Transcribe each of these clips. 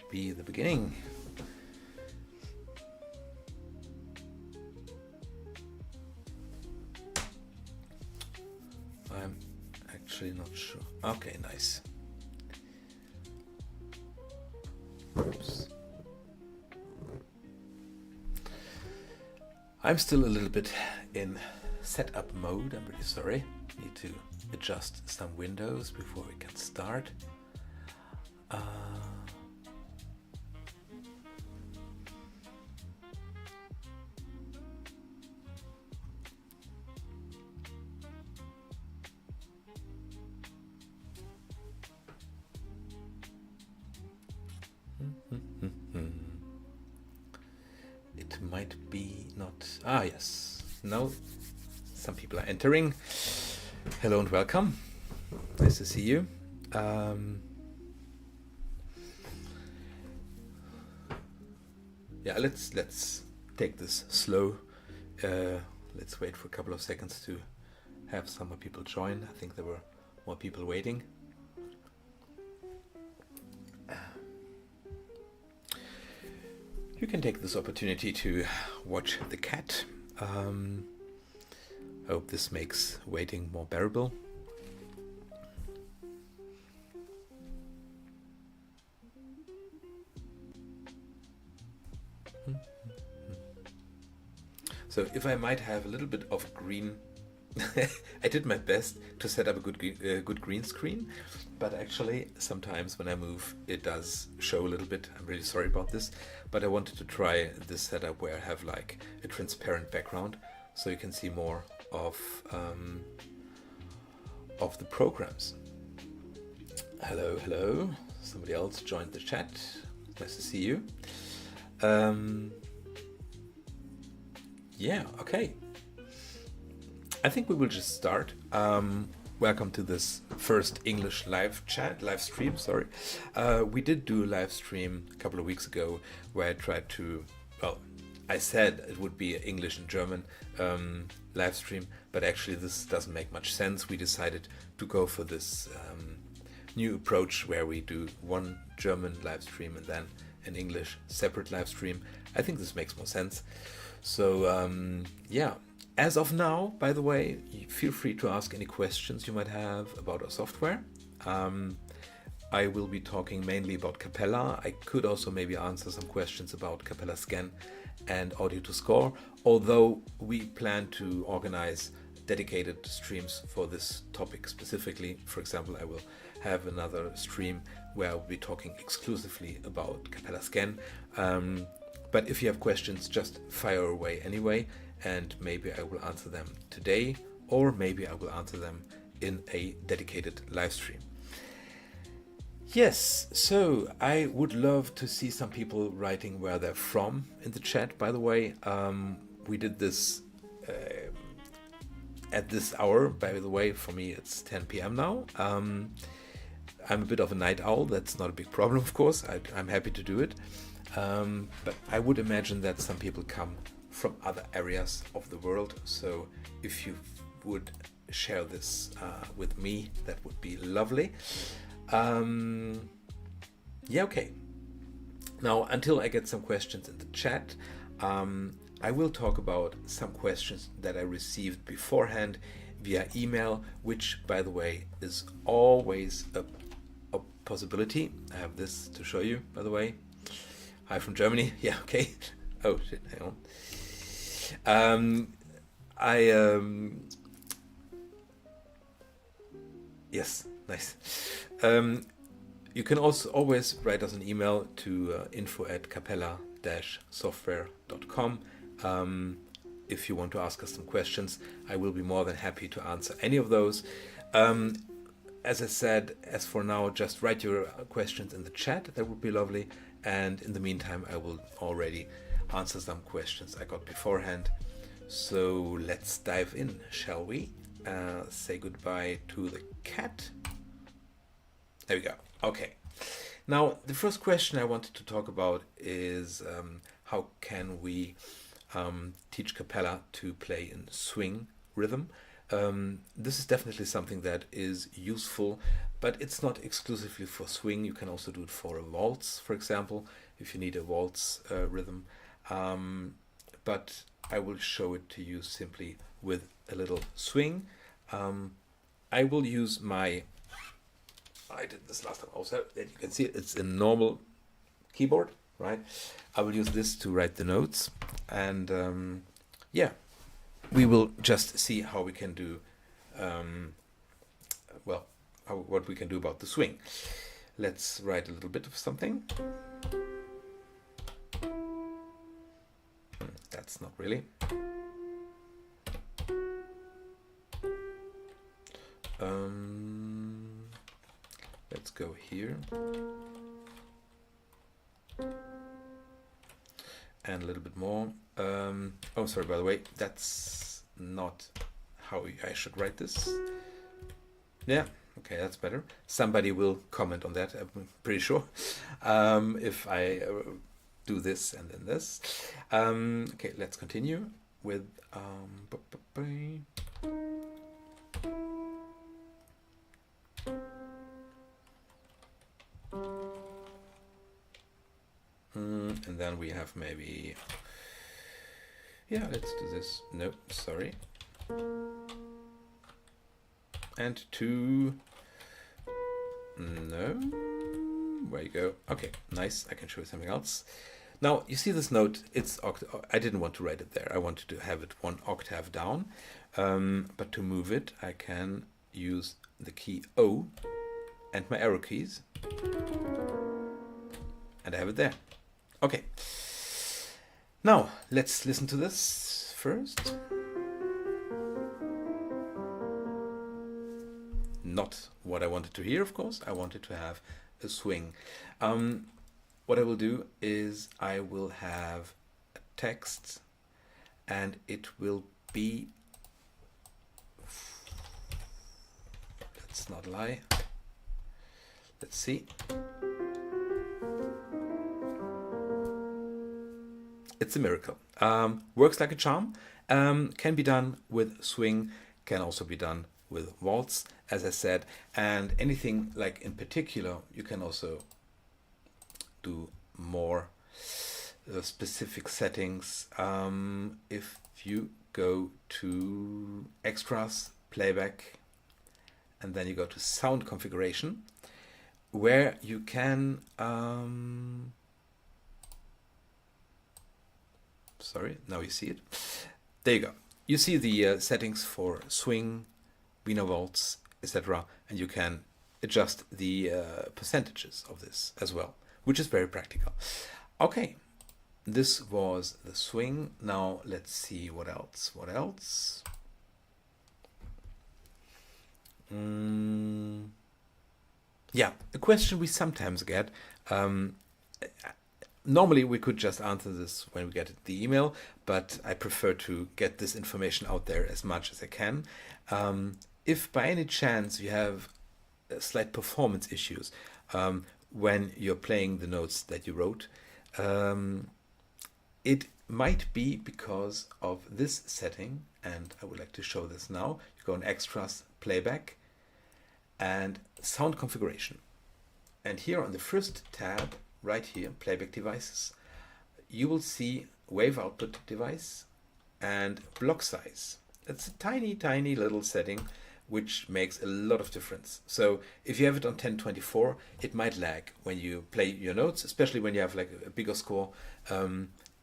be the beginning. I'm actually not sure. Okay, nice. Oops. I'm still a little bit in setup mode. I'm really sorry. Need to adjust some windows before we can start. It might be not. Ah, yes. No, some people are entering. Hello and welcome. Nice to see you. Yeah, let's take this slow. Let's wait for a couple of seconds to have some more people join. I think there were more people waiting. You can take this opportunity to watch the cat. I hope this makes waiting more bearable. So if I might have a little bit of green, I did my best to set up a good green screen, but actually sometimes when I move it does show a little bit. I'm really sorry about this, but I wanted to try this setup where I have like a transparent background so you can see more of the programs. Hello, hello. Somebody else joined the chat. Nice to see you. Yeah, okay. I think we will just start. Welcome to this first English live stream, sorry. We did do a live stream a couple of weeks ago where I tried to, well, I said it would be English and German live stream, but actually this doesn't make much sense. We decided to go for this new approach where we do one German live stream and then an English separate live stream. I think this makes more sense. So yeah, as of now, by the way, feel free to ask any questions you might have about our software. I will be talking mainly about Capella. I could also maybe answer some questions about Capella Scan and Audio to Score, although we plan to organize dedicated streams for this topic specifically. For example, I will have another stream where I'll be talking exclusively about Capella Scan. But if you have questions, just fire away anyway, and maybe I will answer them today, or maybe I will answer them in a dedicated live stream. Yes, so I would love to see some people writing where they're from in the chat, by the way. We did this at this hour, by the way. For me, it's 10 p.m. now. I'm a bit of a night owl. That's not a big problem, of course. I'm happy to do it. But I would imagine that some people come from other areas of the world. So if you would share this with me, that would be lovely. Yeah, okay. Now, until I get some questions in the chat, I will talk about some questions that I received beforehand via email, which, by the way, is always a possibility. I have this to show you, by the way. Hi from Germany. Yeah, okay. Oh shit, hang on. Yes, nice. You can also always write us an email to info@capella-software.com. If you want to ask us some questions, I will be more than happy to answer any of those. As I said, as for now, just write your questions in the chat. That would be lovely. And in the meantime, I will already answer some questions I got beforehand. So let's dive in, shall we? Say goodbye to the cat. There we go. Okay. Now, the first question I wanted to talk about is how can we teach Capella to play in swing rhythm? This is definitely something that is useful, but it's not exclusively for swing. You can also do it for a waltz, for example, if you need a waltz rhythm. But I will show it to you simply with a little swing. I will use my, I did this last time also, and you can see it's a normal keyboard, right? I will use this to write the notes, and yeah, we will just see how we can do, well, what we can do about the swing. Let's write a little bit of something. That's not really. Let's go here. And a little bit more. Oh, sorry, by the way, that's not how I should write this. Yeah, okay, that's better. Somebody will comment on that, I'm pretty sure, if I do this and then this. Okay, let's continue with and then we have maybe, yeah, let's do this. No, sorry. And two, no, where you go. Okay, nice, I can show you something else. Now, you see this note, it's I didn't want to write it there. I wanted to have it one octave down, but to move it, I can use the key O and my arrow keys, and I have it there. Okay, now let's listen to this first. Not what I wanted to hear, of course. I wanted to have a swing. What I will do is I will have a text, and it will be, let's not lie, let's see. It's a miracle. Works like a charm. Can be done with swing, can also be done with waltz, as I said, and anything like in particular, you can also do more specific settings. If you go to extras, playback, and then you go to sound configuration, where you can, sorry, now you see it. There you go. You see the settings for swing, Wiener waltz, etc., and you can adjust the percentages of this as well, which is very practical. Okay, this was the swing. Now let's see what else. What else? Yeah, a question we sometimes get. Normally we could just answer this when we get the email, but I prefer to get this information out there as much as I can. If by any chance you have slight performance issues when you're playing the notes that you wrote, it might be because of this setting, and I would like to show this now. You go in extras, playback, and sound configuration. And here on the first tab, right here, playback devices, you will see wave output device and block size. It's a tiny, tiny little setting which makes a lot of difference. So if you have it on 1024, it might lag when you play your notes, especially when you have like a bigger score.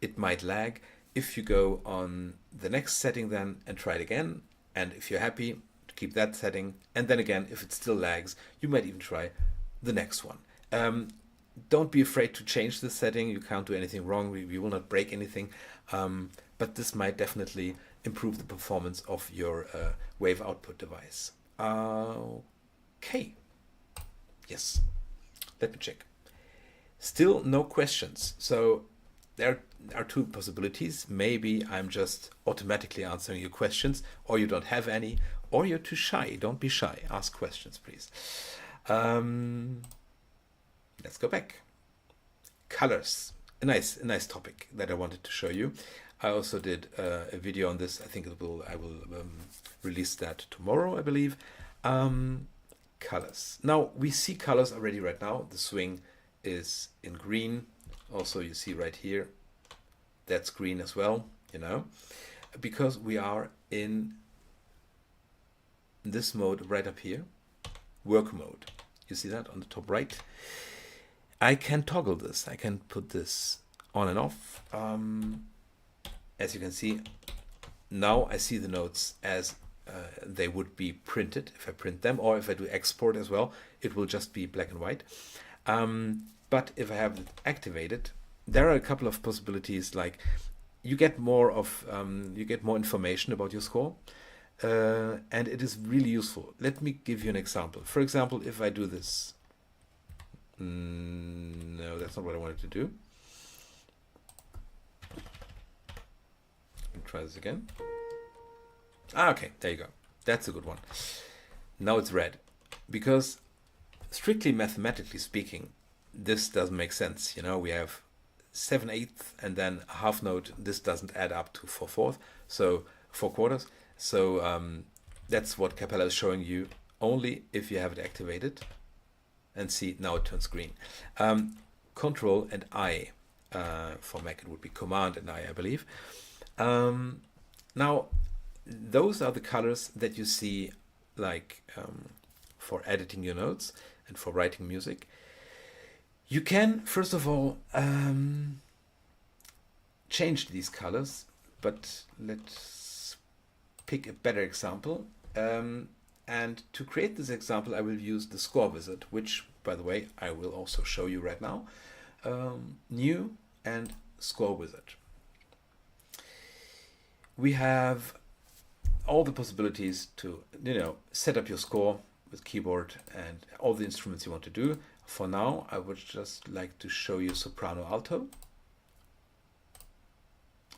It might lag. If you go on the next setting then and try it again, and if you're happy to keep that setting, and then again, if it still lags, you might even try the next one. Don't be afraid to change the setting. You can't do anything wrong. We will not break anything. But this might definitely improve the performance of your wave output device. Okay. Yes. Let me check. Still no questions. So there are two possibilities. Maybe I'm just automatically answering your questions, or you don't have any, or you're too shy. Don't be shy. Ask questions, please. Let's go back. Colors. A nice topic that I wanted to show you. I also did a video on this. I think I will release that tomorrow, I believe. Colors. Now we see colors already right now. The swing is in green. Also, you see right here, that's green as well, you know, because we are in this mode right up here, work mode. You see that on the top right? I can toggle this. I can put this on and off. As you can see, now I see the notes as they would be printed if I print them, or if I do export as well, it will just be black and white. But if I have it activated, there are a couple of possibilities. Like you get more information about your score, and it is really useful. Let me give you an example. For example, if I do this, no, that's not what I wanted to do. Let me try this again. Okay, there you go. That's a good one. Now it's red, because strictly mathematically speaking, this doesn't make sense. You know, we have 7/8 and then a half note. This doesn't add up to 4/4, so 4/4. So that's what capella is showing you only if you have it activated. And see, now it turns green. Control and I, for Mac it would be Command and I believe. Now those are the colors that you see, like for editing your notes and for writing music. You can first of all change these colors, but let's pick a better example. And to create this example, I will use the score wizard, which, by the way, I will also show you right now. New and score wizard. We have all the possibilities to, you know, set up your score with keyboard and all the instruments you want to do. For now, I would just like to show you soprano, alto.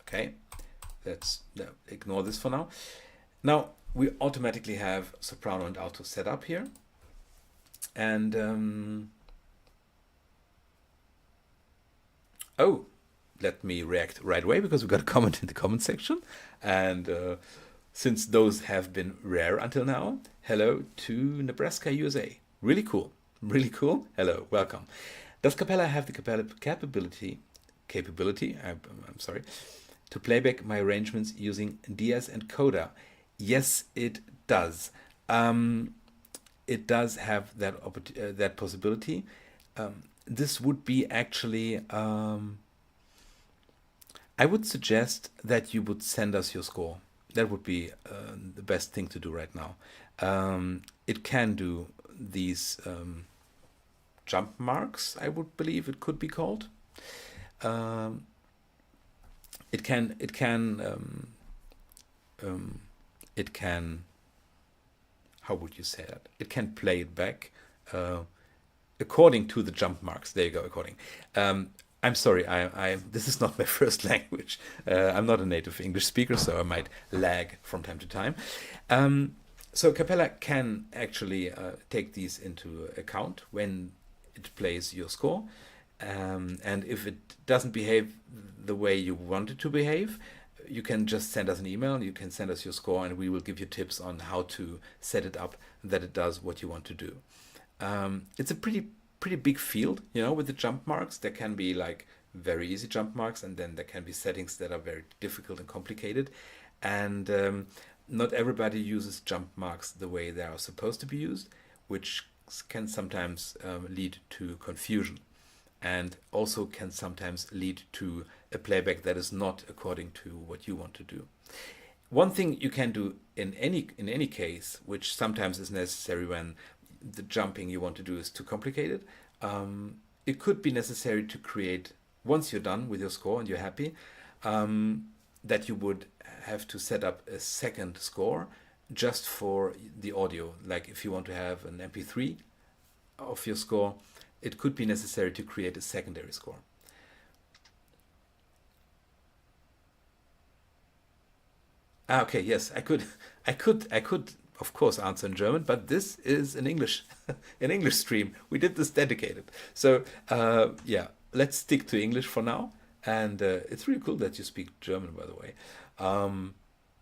Okay, let's ignore this for now. Now we automatically have soprano and alto set up here, and oh, let me react right away because we got a comment in the comment section, and since those have been rare until now, hello to Nebraska, USA. Really cool, really cool. Hello, welcome. Does capella have the capability? I'm sorry, to playback my arrangements using DS and Coda? Yes, it does. It does have that possibility. This would be actually, I would suggest that you would send us your score. That would be the best thing to do right now. It can do these jump marks, I would believe it could be called. It can, how would you say that? It can play it back according to the jump marks. There you go, according. I'm sorry, this is not my first language. I'm not a native English speaker, so I might lag from time to time. So capella can actually take these into account when it plays your score. And if it doesn't behave the way you want it to behave, you can just send us an email. You can send us your score, and we will give you tips on how to set it up that it does what you want to do. It's a pretty big field, you know, with the jump marks. There can be like very easy jump marks, and then there can be settings that are very difficult and complicated. And not everybody uses jump marks the way they are supposed to be used, which can sometimes lead to confusion, and also can sometimes lead to a playback that is not according to what you want to do. One thing you can do in any case, which sometimes is necessary when the jumping you want to do is too complicated, it could be necessary to create, once you're done with your score and you're happy, that you would have to set up a second score just for the audio. Like if you want to have an MP3 of your score, it could be necessary to create a secondary score. Okay, yes, I could of course answer in German, but this is an English stream. We did this dedicated. So yeah, let's stick to English for now. And it's really cool that you speak German, by the way.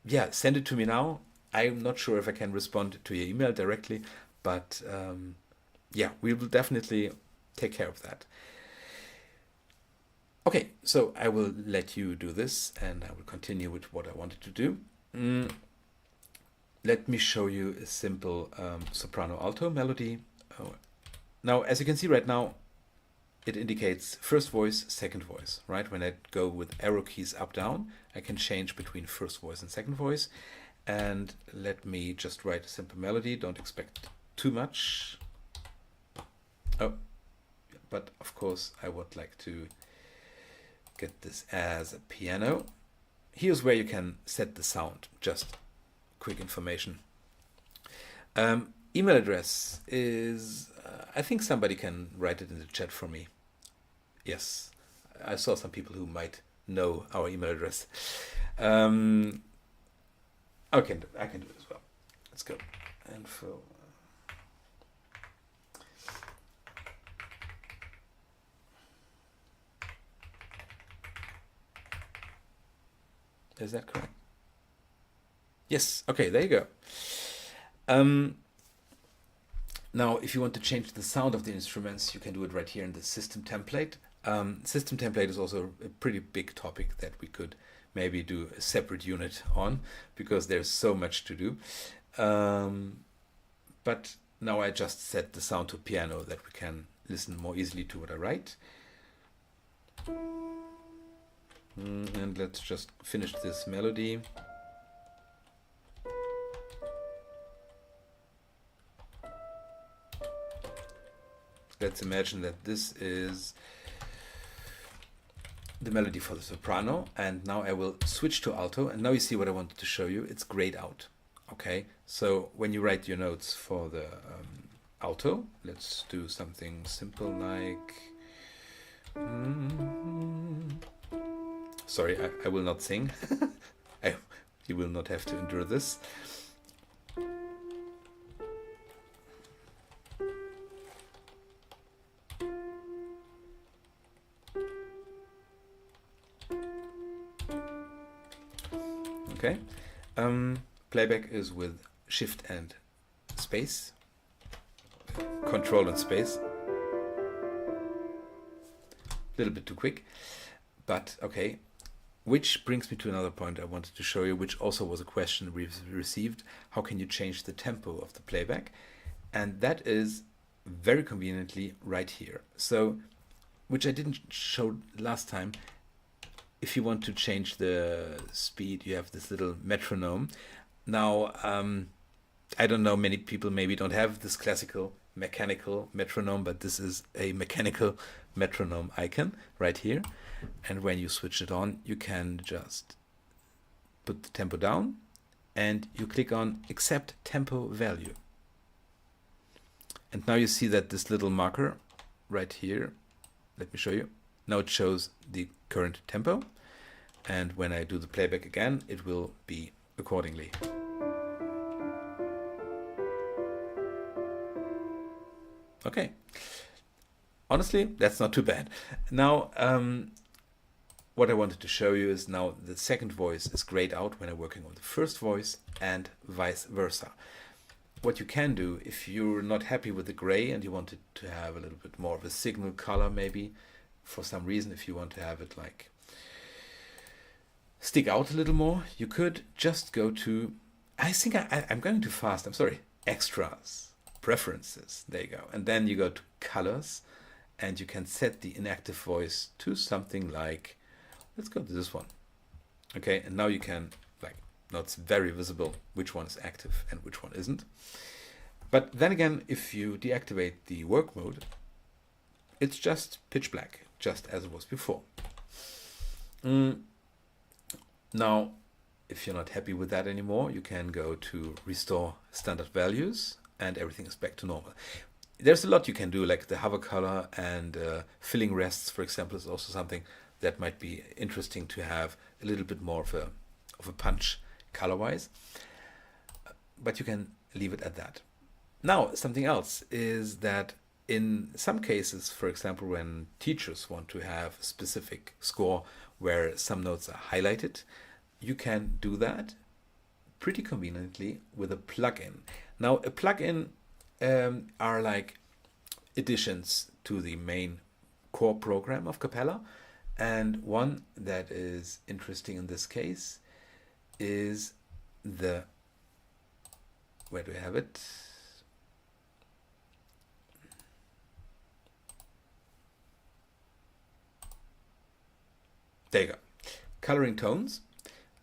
Yeah, send it to me now. I'm not sure if I can respond to your email directly, but yeah, we will definitely take care of that. Okay, so I will let you do this and I will continue with what I wanted to do. Let me show you a simple soprano alto melody. Now, as you can see right now, it indicates first voice, second voice, right? When I go with arrow keys up, down, I can change between first voice and second voice. And let me just write a simple melody. Don't expect too much. Oh, but of course I would like to get this as a piano. Here's where you can set the sound, just quick information. Email address is, I think somebody can write it in the chat for me. Yes, I saw some people who might know our email address. I can do it as well. Let's go. Info. Is that correct? Yes. Okay, there you go. Now, if you want to change the sound of the instruments, you can do it right here in the system template. System template is also a pretty big topic that we could maybe do a separate unit on, because there's so much to do. But now I just set the sound to piano that we can listen more easily to what I write. And let's just finish this melody. Let's imagine that this is the melody for the soprano, and now I will switch to alto, and now you see what I wanted to show you. It's grayed out. Okay, so when you write your notes for the alto, let's do something simple like sorry, I will not sing. You will not have to endure this. Okay, playback is with shift and space, control and space. A little bit too quick, but okay. Which brings me to another point I wanted to show you, which also was a question we've received. How can you change the tempo of the playback? And that is very conveniently right here. So, which I didn't show last time. If you want to change the speed, you have this little metronome. Now, I don't know, many people maybe don't have this classical mechanical metronome, but this is a mechanical metronome icon right here. And when you switch it on, you can just put the tempo down and you click on accept tempo value. And now you see that this little marker right here, let me show you. Now it shows the current tempo. And when I do the playback again, it will be accordingly. Okay. Honestly, that's not too bad. Now, what I wanted to show you is now the second voice is grayed out when I'm working on the first voice and vice versa. What you can do, if you're not happy with the gray and you want it to have a little bit more of a signal color, maybe for some reason, if you want to have it like stick out a little more, you could just go to, I think I'm going too fast, I'm sorry, extras, preferences, there you go. And then you go to colors and you can set the inactive voice to something like, let's go to this one. Okay, and now you can, like, now it's very visible which one is active and which one isn't. But then again, if you deactivate the work mode, it's just pitch black, just as it was before. Now, if you're not happy with that anymore, you can go to restore standard values and everything is back to normal. There's a lot you can do, like the hover color and filling rests, for example, is also something that might be interesting to have a little bit more of a punch color-wise. But you can leave it at that. Now, something else is that in some cases, for example, when teachers want to have a specific score where some notes are highlighted, you can do that pretty conveniently with a plugin. Now, a plugin are like additions to the main core program of Capella, and one that is interesting in this case is the, where do I have it? There you go. Coloring tones.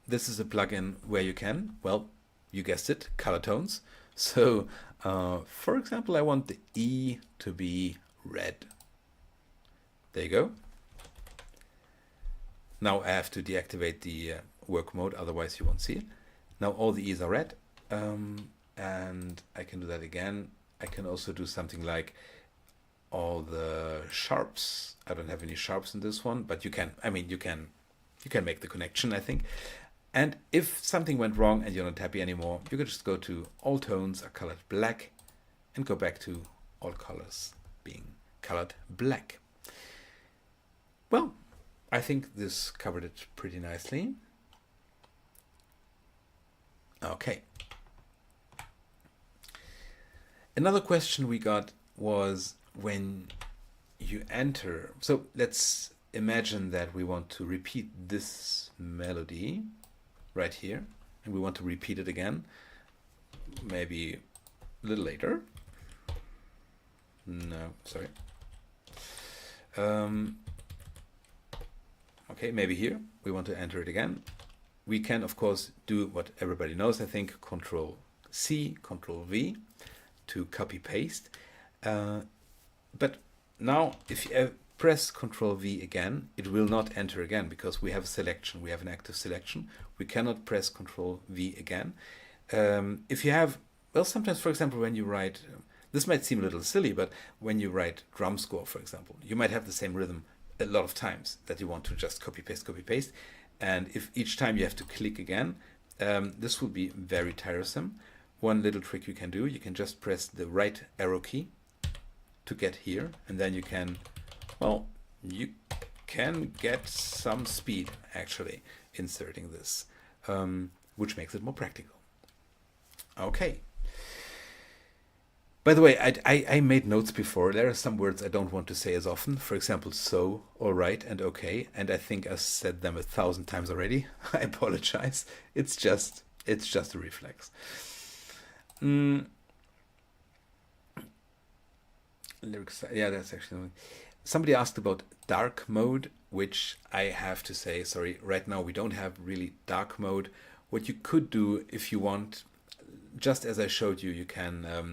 This is a plugin where you can, well, you guessed it, color tones. So, for example, I want the E to be red. There you go. Now I have to deactivate the work mode, otherwise you won't see it. Now all the E's are red, and I can do that again. I can also do something like all the sharps. I don't have any sharps in this one, but you can, I mean, you can make the connection, I think. And if something went wrong and you're not happy anymore, you can just go to all tones are colored black and go back to all colors being colored black. Well, I think this covered it pretty nicely. Okay. Another question we got was when you enter. So let's imagine that we want to repeat this melody right here, and we want to repeat it again, maybe a little later. No, sorry. Okay, maybe here we want to enter it again. We can, of course, do what everybody knows, I think, Control C, Control V to copy paste. But now if you press Control V again, it will not enter again because we have a selection, we have an active selection. We cannot press Control V again. If you have, well, sometimes, for example, when you write, this might seem a little silly, but when you write drum score, for example, you might have the same rhythm a lot of times that you want to just copy paste. And if each time you have to click again, this will be very tiresome. One little trick you can do, you can just press the right arrow key to get here, and then you can, well, you can get some speed actually inserting this, which makes it more practical. Okay. By the way, I made notes before. There are some words I don't want to say as often. For example, so, all right, and okay. And I think I said them 1,000 times already. I apologize. It's just a reflex. Lyrics. Yeah, that's actually. Somebody asked about dark mode, which I have to say, sorry, right now we don't have really dark mode. What you could do if you want, just as I showed you, you can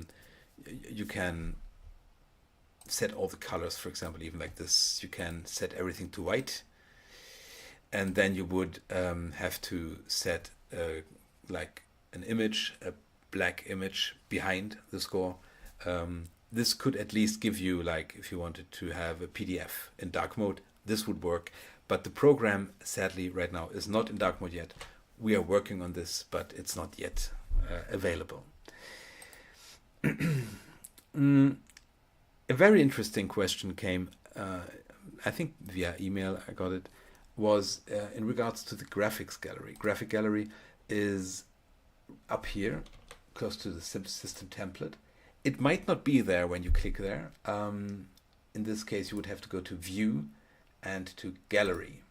set all the colors, for example, even like this. You can set everything to white, and then you would have to set like an image, a black image behind the score. This could at least give you, like, if you wanted to have a PDF in dark mode, this would work. But the program, sadly, right now is not in dark mode yet. We are working on this, but it's not yet available. A very interesting question came, I think via email, I got it, was in regards to the graphics gallery. Graphic gallery is up here, close to the system template. It might not be there when you click there. In this case, you would have to go to View and to Gallery,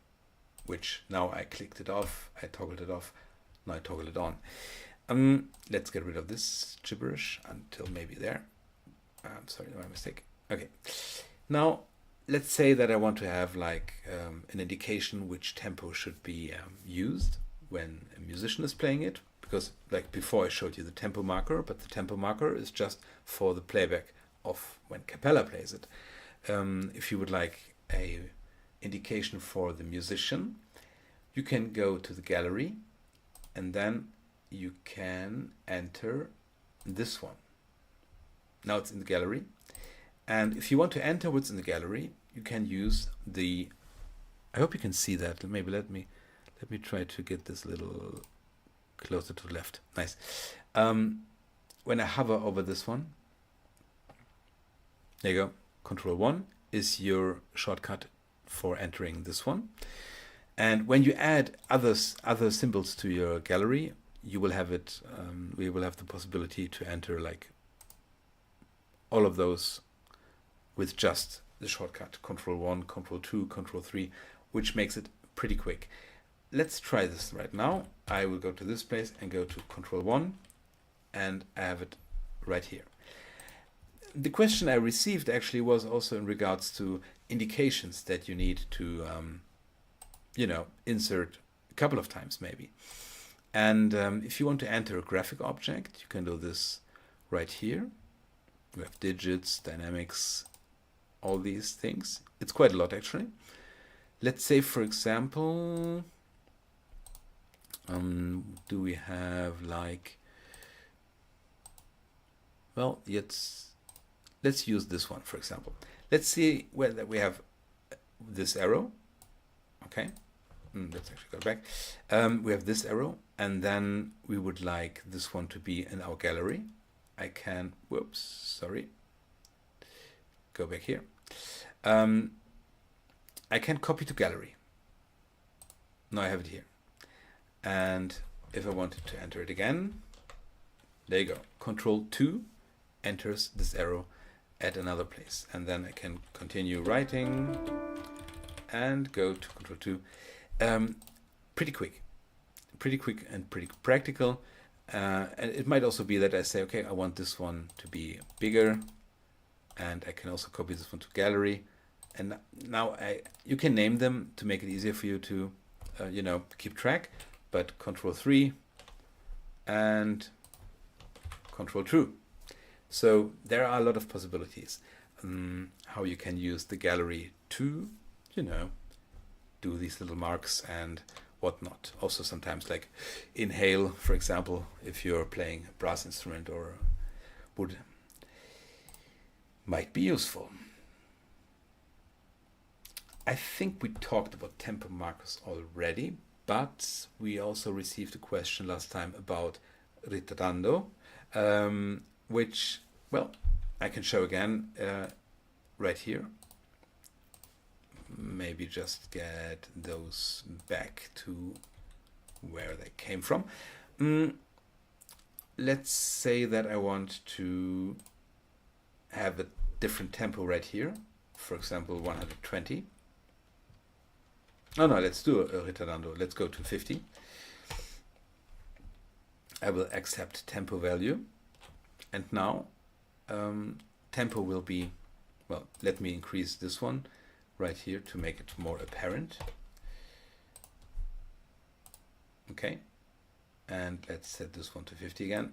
which now I clicked it off, I toggled it off, now I toggle it on. Let's get rid of this gibberish until maybe there. I'm sorry, my mistake. Okay. Now, let's say that I want to have like an indication which tempo should be used when a musician is playing it. Because like before I showed you the tempo marker, but the tempo marker is just for the playback of when capella plays it. If you would like a indication for the musician, you can go to the gallery and then you can enter this one. Now it's in the gallery. And if you want to enter what's in the gallery, you can use the, I hope you can see that. Maybe let me try to get this little closer to the left. Nice. When I hover over this one, There you go. Control 1 is your shortcut for entering this one. And when you add other symbols to your gallery, you will have it. We will have the possibility to enter like all of those with just the shortcut Control 1, Control 2, Control 3, which makes it pretty quick. Let's try this right now. I will go to this place and go to Control 1, and I have it right here. The question I received actually was also in regards to indications that you need to, insert a couple of times maybe. And if you want to enter a graphic object, you can do this right here. We have digits, dynamics, all these things. It's quite a lot actually. Let's say, for example, do we have like, well, let's use this one, for example. Let's see whether we have this arrow. Okay, let's actually go back. We have this arrow, and then we would like this one to be in our gallery. I can, whoops, sorry. Go back here. I can copy to gallery. Now I have it here. And if I wanted to enter it again, there you go. Control 2 enters this arrow at another place. And then I can continue writing and go to Control 2. Pretty quick and pretty practical. And it might also be that I say, okay, I want this one to be bigger, and I can also copy this one to gallery. And now you can name them to make it easier for you to, keep track. But Control 3 and Control 2. So there are a lot of possibilities how you can use the gallery to, do these little marks and whatnot. Also sometimes like inhale, for example, if you're playing a brass instrument or wood, might be useful. I think we talked about tempo markers already, but we also received a question last time about ritardando, which, well, I can show again right here. Maybe just get those back to where they came from. Let's say that I want to have a different tempo right here. For example, 120. No, let's do a ritardando. Let's go to 50. I will accept tempo value. And now tempo will be, well, let me increase this one right here to make it more apparent. Okay, and let's set this one to 50 again.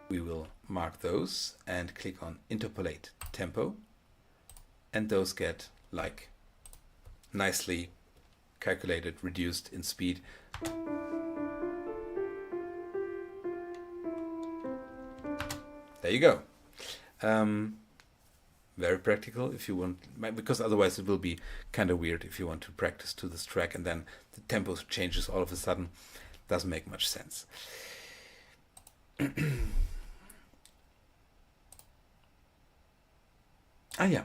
We will mark those and click on interpolate tempo, and those get like nicely calculated, reduced in speed. There you go. Very practical if you want, because otherwise it will be kind of weird if you want to practice to this track and then the tempo changes all of a sudden. Doesn't make much sense. Yeah,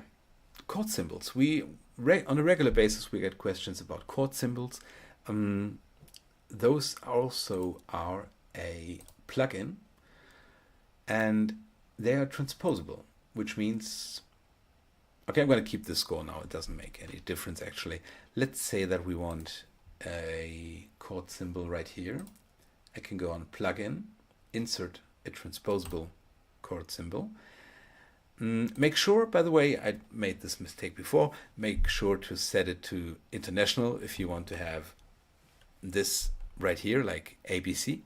chord symbols. On a regular basis we get questions about chord symbols. Those also are a plugin, and they are transposable, which means, okay, I'm going to keep this score now. It doesn't make any difference actually. Let's say that we want a chord symbol right here. I can go on plugin, insert a transposable chord symbol. Make sure, by the way, I made this mistake before, make sure to set it to international if you want to have this right here, like ABC,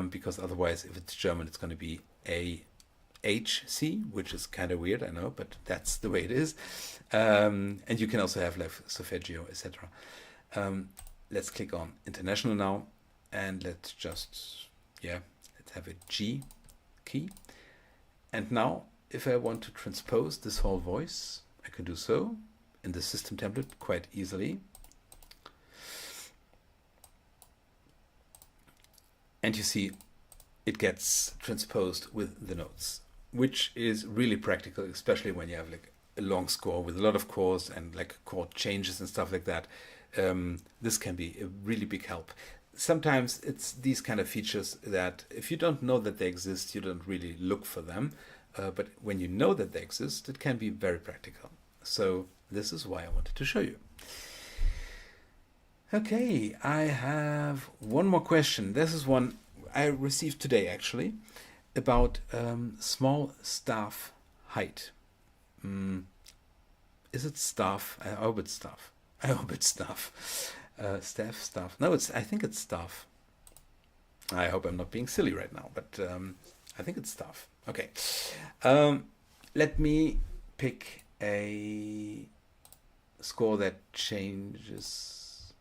because otherwise if it's German it's going to be AHC, which is kind of weird, I know, but that's the way it is. And you can also have like solfeggio, etc. Let's click on international now, and let's just, let's have a G key. And now if I want to transpose this whole voice, I can do so in the system template quite easily. And you see it gets transposed with the notes, which is really practical, especially when you have like a long score with a lot of chords and like chord changes and stuff like that. This can be a really big help. Sometimes it's these kind of features that if you don't know that they exist, you don't really look for them. But when you know that they exist, it can be very practical. So this is why I wanted to show you. Okay, I have one more question. This is one I received today actually about small staff height. Is it staff? I hope it's staff. I hope it's staff. Staff. No, I think it's staff. I hope I'm not being silly right now, but I think it's staff. Okay. Let me pick a score that changes.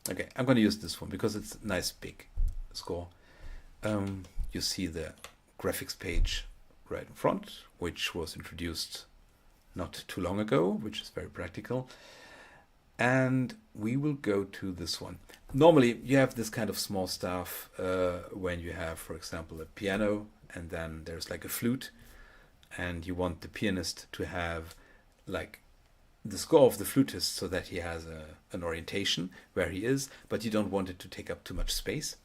Okay, I'm going to use this one because it's a nice big score. You see the graphics page right in front, which was introduced not too long ago, which is very practical. And we will go to this one. Normally, you have this kind of small stuff when you have, for example, a piano, and then there's like a flute, and you want the pianist to have like the score of the flutist so that he has an orientation where he is, but you don't want it to take up too much space.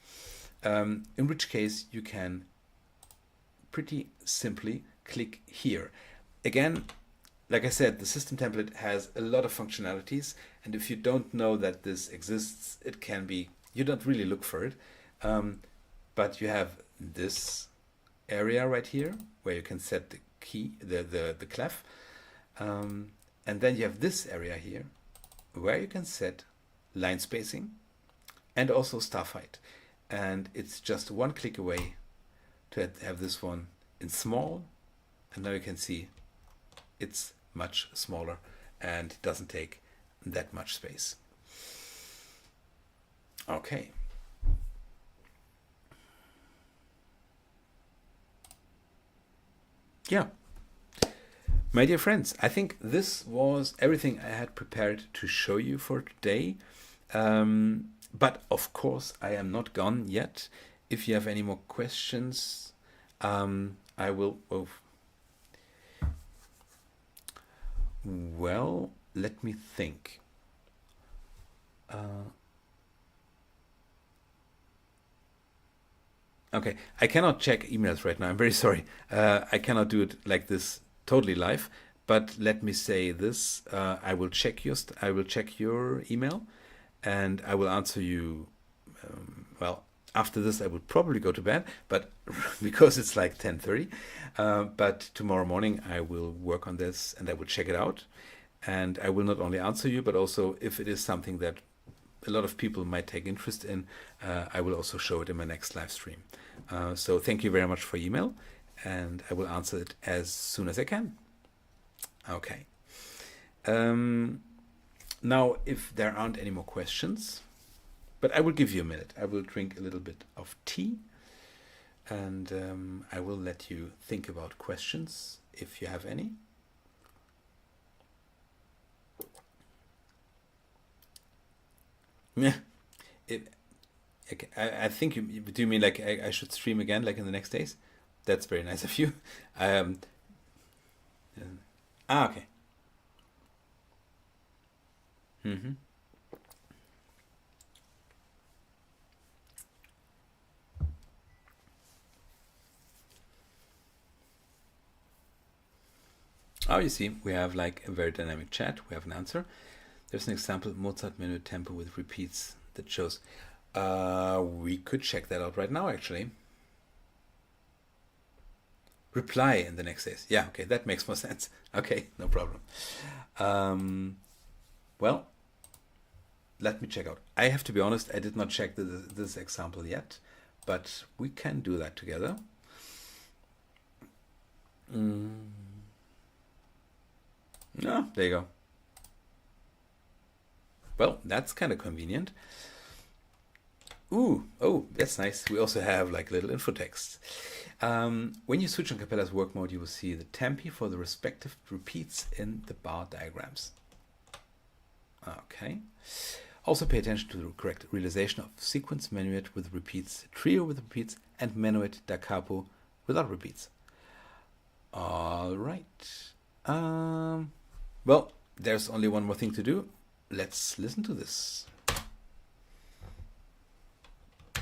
In which case you can pretty simply click here. Again, like I said, the system template has a lot of functionalities, and if you don't know that this exists, it can be, you don't really look for it, but you have this area right here where you can set the key, the clef. And then you have this area here where you can set line spacing and also staff height. And it's just one click away to have this one in small. And now you can see it's much smaller and it doesn't take that much space. Okay. Yeah. My dear friends, I think this was everything I had prepared to show you for today. But of course, I am not gone yet. If you have any more questions, I will... Oh. Well, let me think. Okay, I cannot check emails right now. I'm very sorry. I cannot do it like this totally live, but let me say this: I will check your email, and I will answer you. Well, after this, I will probably go to bed, but because it's like 10:30. But tomorrow morning, I will work on this, and I will check it out, and I will not only answer you, but also if it is something that a lot of people might take interest in, I will also show it in my next live stream. So thank you very much for email, and I will answer it as soon as I can. Okay. Now, if there aren't any more questions, but I will give you a minute. I will drink a little bit of tea, and I will let you think about questions if you have any. Yeah. Okay. I think do you mean like I should stream again, like in the next days? That's very nice of you. Okay. Mm-hmm. Oh, you see, we have like a very dynamic chat. We have an answer. There's an example, Mozart minute tempo with repeats that shows. We could check that out right now, actually. Reply in the next days. Yeah, okay, that makes more sense. Okay, no problem. Well, let me check out. I have to be honest, I did not check this example yet, but we can do that together. No, there you go. Well, that's kind of convenient. Ooh, oh, that's nice. We also have like little info text. When you switch on Capella's work mode, you will see the tempi for the respective repeats in the bar diagrams. Okay. Also pay attention to the correct realization of sequence menuet with repeats, trio with repeats, and menuet da capo without repeats. All right. Well, there's only one more thing to do. Let's listen to this.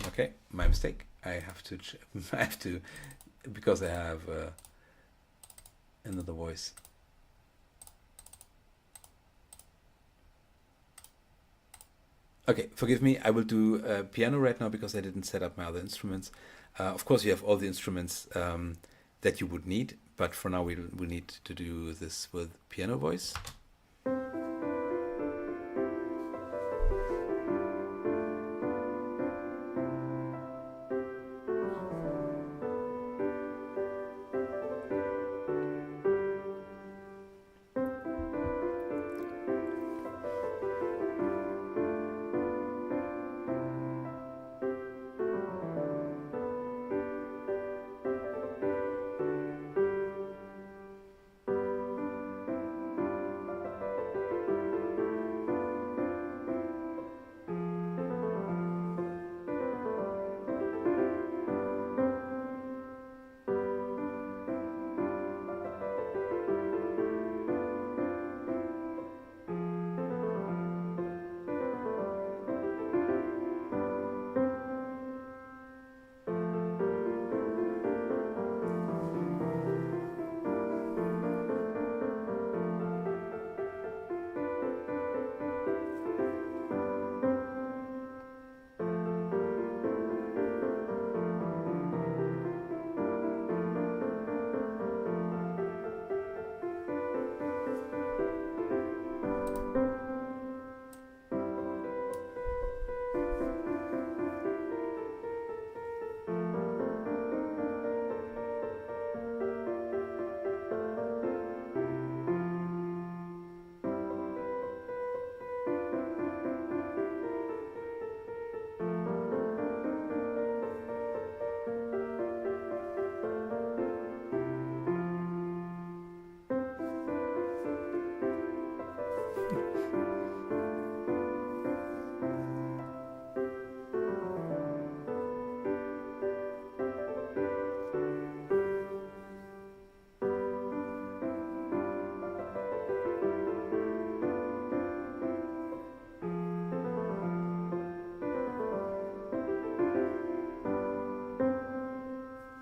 Okay, my mistake. I have to, because I have another voice. Okay, forgive me. I will do piano right now because I didn't set up my other instruments. Of course, you have all the instruments that you would need, but for now we need to do this with piano voice.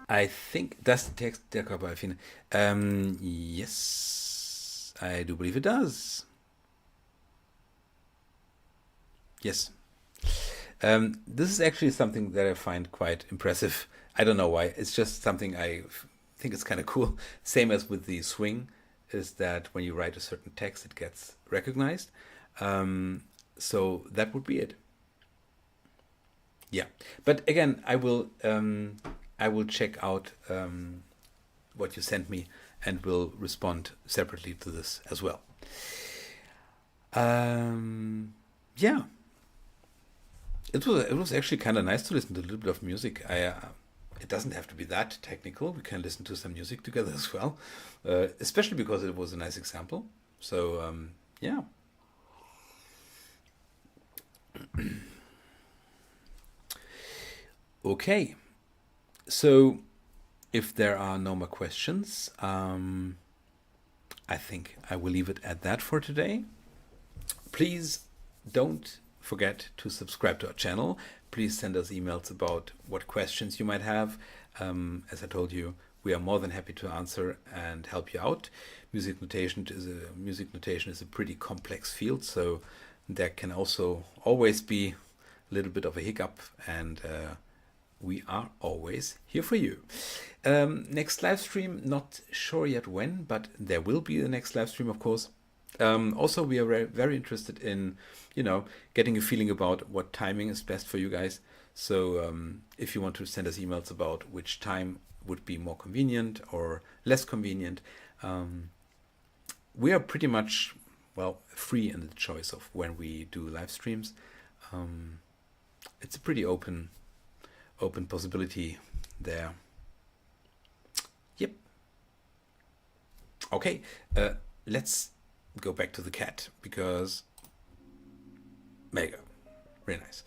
I think that's the text der Körperfine. Yes, I do believe it does. Yes. This is actually something that I find quite impressive. I don't know why. It's just something I think it's kind of cool. Same as with the swing, is that when you write a certain text, it gets recognized. So that would be it. Yeah, but again, I will check out what you sent me and will respond separately to this as well. Yeah, it was actually kind of nice to listen to a little bit of music. It doesn't have to be that technical. We can listen to some music together as well, especially because it was a nice example. So yeah. Okay, so if there are no more questions, I think I will leave it at that for today. Please don't forget to subscribe to our channel. Please send us emails about what questions you might have. As I told you, we are more than happy to answer and help you out. Music notation is a pretty complex field, so there can also always be a little bit of a hiccup, and we are always here for you. Next live stream, not sure yet when, but there will be the next live stream, of course. Also, we are very interested in, getting a feeling about what timing is best for you guys. So if you want to send us emails about which time would be more convenient or less convenient, we are pretty much, free in the choice of when we do live streams. It's a pretty open possibility there. Yep. Okay, let's go back to the cat, because there you go. Really nice.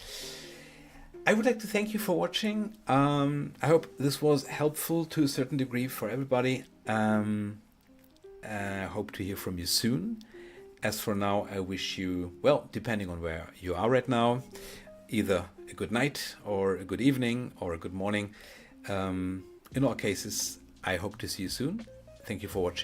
I would like to thank you for watching. I hope this was helpful to a certain degree for everybody. I hope to hear from you soon. As for now, I wish you, well, depending on where you are right now, either a good night or a good evening or a good morning. In all cases, I hope to see you soon. Thank you for watching.